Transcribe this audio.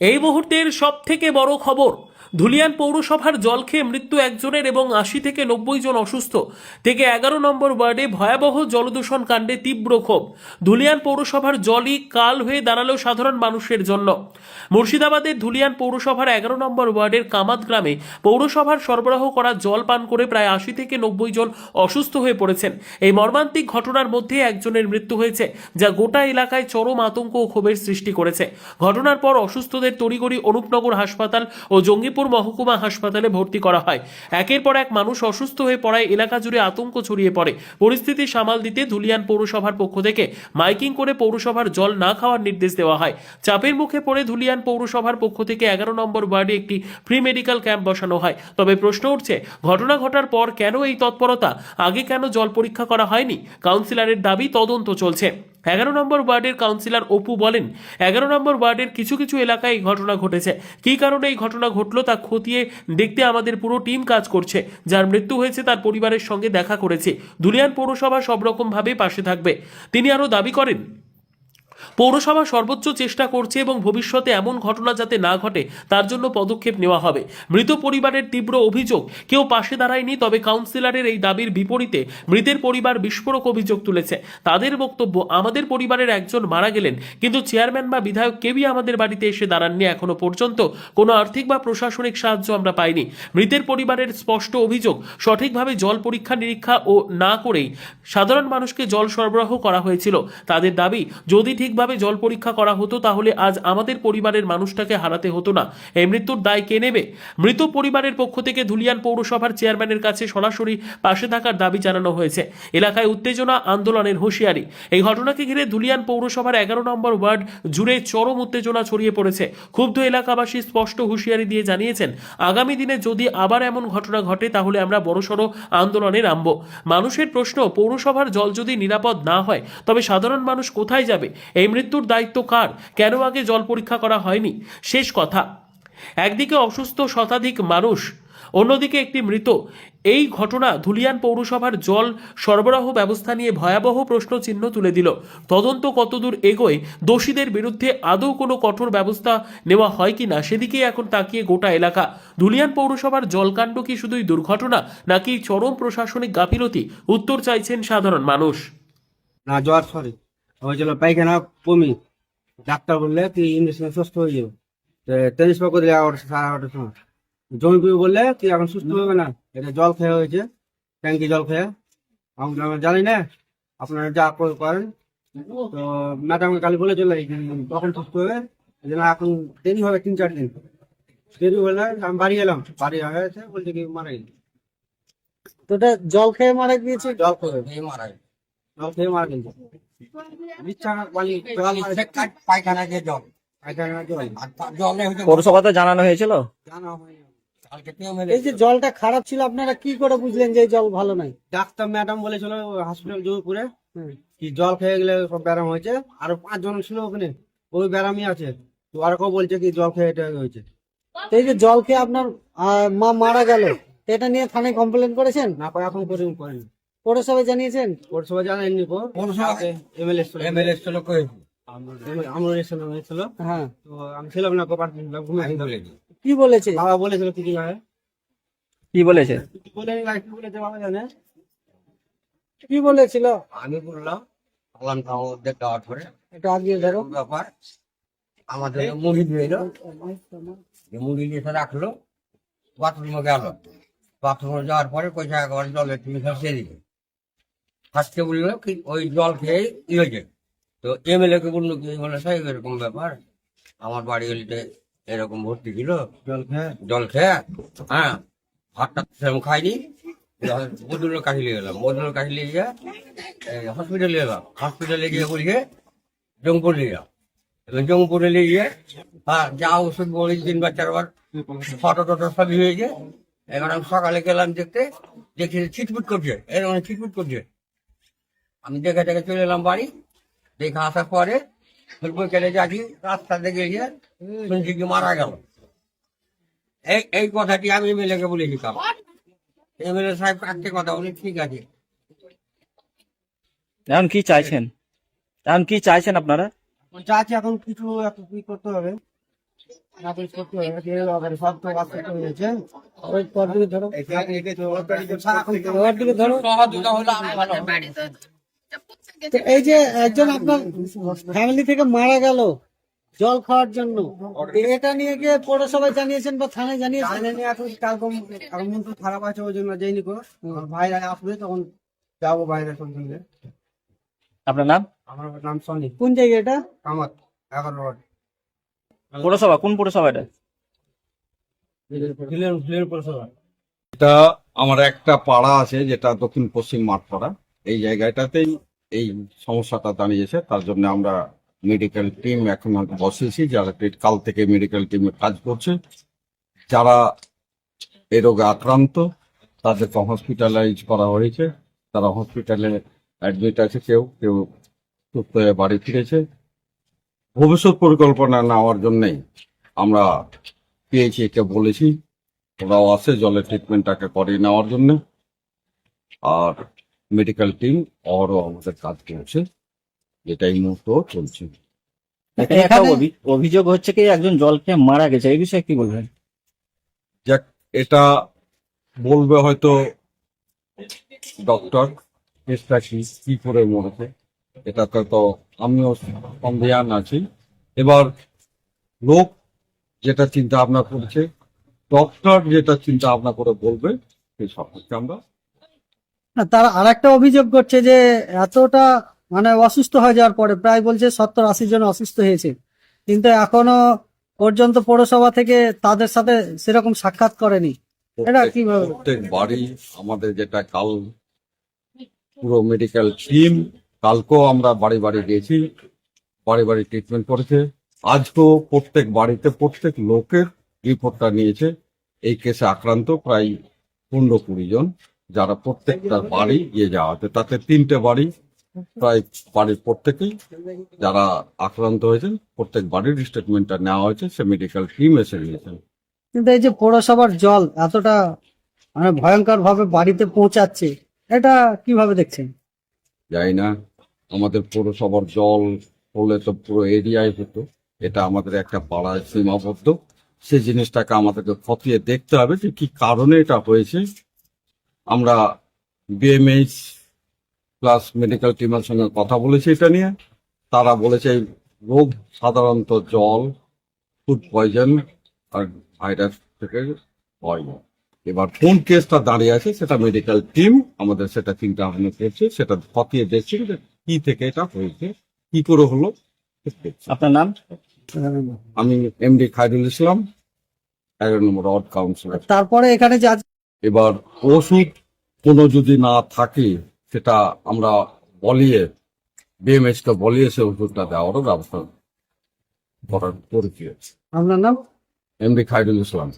এই মুহূর্তের সব থেকে বড় খবর, ধুলিয়ান পৌরসভার জল খেয়ে মৃত্যু একজনের এবং ৮০ থেকে ৯০ জন অসুস্থ। থেকে ১১ নম্বর ওয়ার্ডে ভয়াবহ জলদূষণ কাণ্ডে তীব্র ক্ষোভ। ধুলিয়ান পৌরসভার জলই কাল হয়ে দাঁড়ালো সাধারণ মানুষের জন্য। মুর্শিদাবাদের ধুলিয়ান পৌরসভার ১১ নম্বর ওয়ার্ডের কামাত গ্রামে পৌরসভার সরবরাহ করা জল পান করে প্রায় ৮০ থেকে ৯০ জন অসুস্থ হয়ে পড়েছেন। এই মর্মান্তিক ঘটনার মধ্যে একজনের মৃত্যু হয়েছে, যা গোটা এলাকায় চরম আতঙ্ক ও ক্ষোভের সৃষ্টি করেছে। ঘটনার পর অসুস্থদের তড়িঘড়ি অনুপনগর হাসপাতাল ও জঙ্গিপুর মহকুমা হাসপাতালে ভর্তি করা হয়। একের পর এক মানুষ অসুস্থ হয়ে পড়ায় এলাকা জুড়ে আতঙ্ক ছড়িয়ে পড়ে। পরিস্থিতি সামাল দিতে ধুলিয়ান পৌরসভার পক্ষ থেকে মাইকিং করে পৌরসভার জল না খাওয়ার নির্দেশ দেওয়া হয়। চাপের মুখে পড়ে ধুলিয়ান পৌরসভার পক্ষ থেকে ১১ নম্বর ওয়ার্ডে একটি ফ্রি মেডিকেল ক্যাম্প বসানো হয়। তবে প্রশ্ন উঠছে, ঘটনা ঘটার পর কেন এই তৎপরতা? আগে কেন জল পরীক্ষা করা হয়নি? কাউন্সিলরের দাবি তদন্ত চলছে। ১১ নম্বর ওয়ার্ডের কাউন্সিলর অপু বলেন, ১১ নম্বর ওয়ার্ডের কিছু কিছু এলাকায় এই ঘটনা ঘটেছে। কী কারণে এই ঘটনা ঘটলো তা খতিয়ে দেখতে আমাদের পুরো টিম কাজ করছে। যার মৃত্যু হয়েছে তার পরিবারের সঙ্গে দেখা করেছে। ধুলিয়ান পৌরসভা সব রকমভাবে পাশে থাকবে। তিনি আরও দাবি করেন, পৌরসভা সর্বোচ্চ চেষ্টা করছে এবং ভবিষ্যতে এমন ঘটনা যাতে না ঘটে তার জন্য পদক্ষেপ নেওয়া হবে। মৃত পরিবারের তীব্র অভিযোগ, কেউ পাশে দাঁড়ায়নি। তবে কাউন্সিলরের এই দাবির বিপরীতে মৃতের পরিবার বিস্ফোরক অভিযোগ তুলেছে। তাদের বক্তব্য, আমাদের পরিবারের একজন মারা গেলেন, কিন্তু চেয়ারম্যান বা বিধায়ক কেউই আমাদের বাড়িতে এসে দাঁড়াননি। এখনো পর্যন্ত কোনো আর্থিক বা প্রশাসনিক সাহায্য আমরা পাইনি। মৃতের পরিবারের স্পষ্ট অভিযোগ, সঠিকভাবে জল পরীক্ষা নিরীক্ষা ও না করেই সাধারণ মানুষকে জল সরবরাহ করা হয়েছিল। তাদের দাবি, যদি ঠিকভাবে জল পরীক্ষা করা হতো তাহলে আজ আমাদের পরিবারের মানুষটাকে হারাতে হতো না। এই মৃত্যুর দায় কে নেবে? মৃত পরিবারের পক্ষ থেকে ধুলিয়ান পৌরসভার চেয়ারম্যানের কাছে সরাসরি পাশে থাকার দাবি জানানো হয়েছে। এলাকায় উত্তেজনা, আন্দোলনের হুঁশিয়ারি। এই ঘটনাকে ঘিরে ধুলিয়ান পৌরসভার ১১ নম্বর ওয়ার্ড জুড়ে চরম উত্তেজনা ছড়িয়ে পড়েছে। ক্ষুব্ধ এলাকাবাসী স্পষ্ট হুঁশিয়ারি দিয়ে জানিয়েছেন, আগামী দিনে যদি আবার এমন ঘটনা ঘটে তাহলে আমরা বড়সড় আন্দোলনে নামব। মানুষের প্রশ্ন, পৌরসভার জল যদি নিরাপদ না হয় তবে সাধারণ মানুষ কোথায় যাবে? এই মৃত্যুর দায়িত্ব কার? কেন আগে জল পরীক্ষা করা হয়নি? শেষ কথা, একদিকে অসুস্থ শতাধিক মানুষ, অন্যদিকে একটি মৃত। এই ঘটনা ধুলিয়ান পৌরসভার জল সরবরাহ ব্যবস্থা নিয়ে ভয়াবহ প্রশ্ন চিহ্ন তুলে দিল। তদন্ত কতদূর এগোয়, দোষীদের বিরুদ্ধে আদৌ কোনো কঠোর ব্যবস্থা নেওয়া হয় কিনা সেদিকেই এখন তাকিয়ে গোটা এলাকা। ধুলিয়ান পৌরসভার জলকাণ্ড কি শুধুই দুর্ঘটনা, নাকি চরম প্রশাসনিক গাফিলতি? উত্তর চাইছেন সাধারণ মানুষ। না, জ্বর সরি হয়েছিল, পায়খানা বমি। ডাক্তার বললে তুই ইঞ্জেকশন সুস্থ হয়ে যাবে। ট্রান্সফার করে ১১টা ১১:৩০ সময়। জমিপুর বললে তুই এখন সুস্থ হবে না, এটা জল খেয়ে হয়েছে, ট্যাঙ্কি জল খেয়ে। আমরা জানি না, আপনারা যা করেন। তো ম্যাডামকে কালি বলে চলে তখন সুস্থ হবে। এই জন্য এখন দেরি হবে ৩-৪ দিন। দেরি হলে আমি বাড়ি এলাম, বাড়ি হয়েছে বলছে কি মারা গেছে। তো এটা জল খেয়ে মারা গিয়েছে? জল খেয়ে মারা গেছে, জল খেয়ে মারা গেছে। ইচ্ছা বালি জল পায়খানা দিয়ে জল, পায়খানা জল জলে হচ্ছে পৌরসভাতে জানানো হয়েছিল। জানা হয়নি। কালকে এই যে জলটা খারাপ ছিল, আপনারা কি করে বুঝলেন যে এই জল ভালো নাই? ডাক্তার ম্যাডাম বলেছিল হসপিটাল জয়পুরে কি জল খেয়ে গেলে সব ব্যারাম হয়েছে। আরো 5 জন ছিল ওখানে, ওই ব্যারামই আছে। তো আর কেউ বলছে কি জল খেয়ে এটা হয়েছে। তো এই যে জল খেয়ে আপনার মা মারা গেল, এটা নিয়ে থানায় কমপ্লেন করেছেন? না, এখন করেনি। পৌরসভায় জানিয়েছেন? পৌরসভা জানায়নি। পৌরসভা এমএলএ ছিল, আমরা এসেছিল। হ্যাঁ, তো আমি ছিলাম না, ঘুমিয়ে কি বলেছে? বাবা বলেছিল কি হয়, কি বলেছে? বলেছে বাবা জানে। কি বলেছিল? আমি বললাম দেখা পরে একটু আগিয়ে ধরো। ব্যাপার আমাদের মুড়ি দিয়ে এলো, মুড়ি দিয়ে রাখলো, বাথরুমে গেল। বাথরুমে যাওয়ার পরে পয়সা একবার জলের তুমি ফাঁসিয়ে দিবে। ফাঁসতে বললো কি ওই জল খেয়ে হয়েছে। তো এমএলএ কে বললো কি, বলে সাহেব এরকম ব্যাপার, আমার বাড়ি গলিতে এরকম ভর্তি ছিল জল খেয়ে। হ্যাঁ, ভাতটা সেরকম খাইনি। মধুরের কাঠি নিয়ে গেলাম, মধুরের কাঠি নিয়ে গিয়ে হসপিটালে গেলাম। হসপিটালে গিয়ে বলছে জঙ্গপুর নিয়ে যাও। জঙ্গপুরে নিয়ে গিয়ে হ্যাঁ যা ওষুধ বলি 3 বার 4 বার ফটো টটো সবই হয়েছে। এখন আমি সকালে গেলাম দেখতে, দেখি ছিটফুট করছে, এরকম ছিটফুট করছে। আমি দেখে দেখে চলে এলাম বাড়ি। দেখে আসার পরে বৈকালে যাচ্ছি, রাস্তাতে গিয়ে শুনছি কি মারা গেল। এই কথাটি আমি এমএলএ-কে বলেছি। এমএলএ সাহেব কাটতে কথা বলে, ঠিক আছে। এখন কি চাইছেন? এখন কি চাইছেন আপনারা? চাচ্ছি এখন কিছু কি করতে হবে। ওই পরদিকে ধরো পরদিকে ধরো। সহযোগিতা হলে আরো ভালো হবে। তো এই যে একজন আপনার ফ্যামিলি থেকে মারা গেল জল খাওয়ার জন্য, এটা নিয়ে গিয়ে পৌরসভায় জানিয়েছেন বা থানায় জানিয়েছেন? জানেনি এখন কালকে এখন মন তো খারাপ আছে ওই জন্য যাইনি কো ভাইরা আসবে তখন যাবো বাইরে সব দিকে। আপনার নাম? আমার নাম সনি কোন জায়গা এটা? কামাত 11 রোড পৌরসভা কোন পৌরসভা এটা? হিলের পৌরসভা। এটা আমার একটা পাড়া আছে যেটা দক্ষিণ পশ্চিম মাঠপাড়া, এই জায়গাটাতেই এই সমস্যাটা দাঁড়িয়েছে। তার জন্য আমরা মেডিকেল টিম এখন বসেছি, যারা কাল থেকে মেডিকেল টিমে কাজ করছে। যারা এই রোগে আক্রান্ত তাদেরকে হসপিটালাইজ করা হয়েছে, তারা হসপিটালে অ্যাডমিট আছে, কেউ কেউ সুস্থ হয়ে বাড়ি ফিরেছে। ভবিষ্যৎ পরিকল্পনা নেওয়ার জন্যই আমরা PHA কে বলেছি, ওরাও আছে জলের ট্রিটমেন্টটাকে করিয়ে নেওয়ার জন্য। আর মেডিকেল টিম আরও আমাদের কাজ করছে, যেটা এই মুহূর্তেও চলছে। এখানে একটা এখানে- অভিযোগ হচ্ছে কি একজন জল খেয়ে মারা গেছে, এই বিষয়ে কি বলবেন? যাক, এটা বলবে হয়তো ডক্টর, কেসটা কি করে মরেছে এটা তো আমিও সন্দেহান আছি। এবার লোক যেটা চিন্তা ভাবনা করছে, ডক্টর যেটা চিন্তা ভাবনা করে বলবে সেই সম্পর্কে আমরা না, তারা আর একটা অভিযোগ করছে যে এতটা মানে অসুস্থ হয়ে যাওয়ার পরে প্রায় বলছে 70-80 জন অসুস্থ হয়েছে, কিন্তু এখনো পর্যন্ত পৌরসভা থেকে তাদের সাথে সেরকম সাক্ষাৎ করেনি। এটা কিভাবে? প্রত্যেক বাড়ি আমাদের যেটা কাল পুরো মেডিকেল টিম কালকেও আমরা বাড়ি বাড়ি গিয়েছি, বাড়ি বাড়ি ট্রিটমেন্ট করেছে। আজকেও প্রত্যেক বাড়িতে প্রত্যেক লোকের রিপোর্টটা নিয়েছে। এই কেসে আক্রান্ত প্রায় 15-20 জন, যারা প্রত্যেকটা বাড়ি গিয়ে যাওয়া হচ্ছে। তাতে 3টে বাড়ি প্রায় বাড়ির প্রত্যেকেই যারা আক্রান্ত হয়েছেন প্রত্যেক বাড়ির স্টেটমেন্টটা নেওয়া হয়েছে, সে মেডিকেল টিম এসে নিয়েছেন। কিন্তু এই যে পৌরসভার জল এতটা মানে ভয়ঙ্কর ভাবে বাড়িতে পৌঁছাচ্ছে, এটা কিভাবে দেখছেন? যাই না, আমাদের পৌরসভার জল হলে তো পুরো এরিয়ায় হতো, এটা আমাদের একটা পাড়ায় সীমাবদ্ধ। সেই জিনিসটাকে আমাদেরকে খতিয়ে দেখতে হবে যে কি কারণে এটা হয়েছে। আমরা BMH প্লাস মেডিকেল টিমের সঙ্গে কথা বলেছি এটা নিয়ে। তারা বলেছে এই রোগ সাধারণত জল, ফুড পয়জন আর ভাইরাস থেকে হয়। এবার কোন কেসটা দাঁড়িয়ে আছে সেটা মেডিকেল টিম আমাদের সেটা চিন্তা ভাবনা করছে, সেটা খতিয়ে দেখছে যে কি থেকে এটা হয়েছে, কি করে হলো। দেখছি। আপনার নাম? আমি MD খায়রুল ইসলাম, 11 নম্বর ওয়ার্ড কাউন্সিলর। তারপরে এখানে যে এবার ওষুধ কোনো যদি না থাকে সেটা আমরা বলিয়ে BMH কে বলিয়ে সে ওষুধটা দেওয়ারও ব্যবস্থা করার করেছি। আপনার নাম? MD খায়রুল ইসলাম।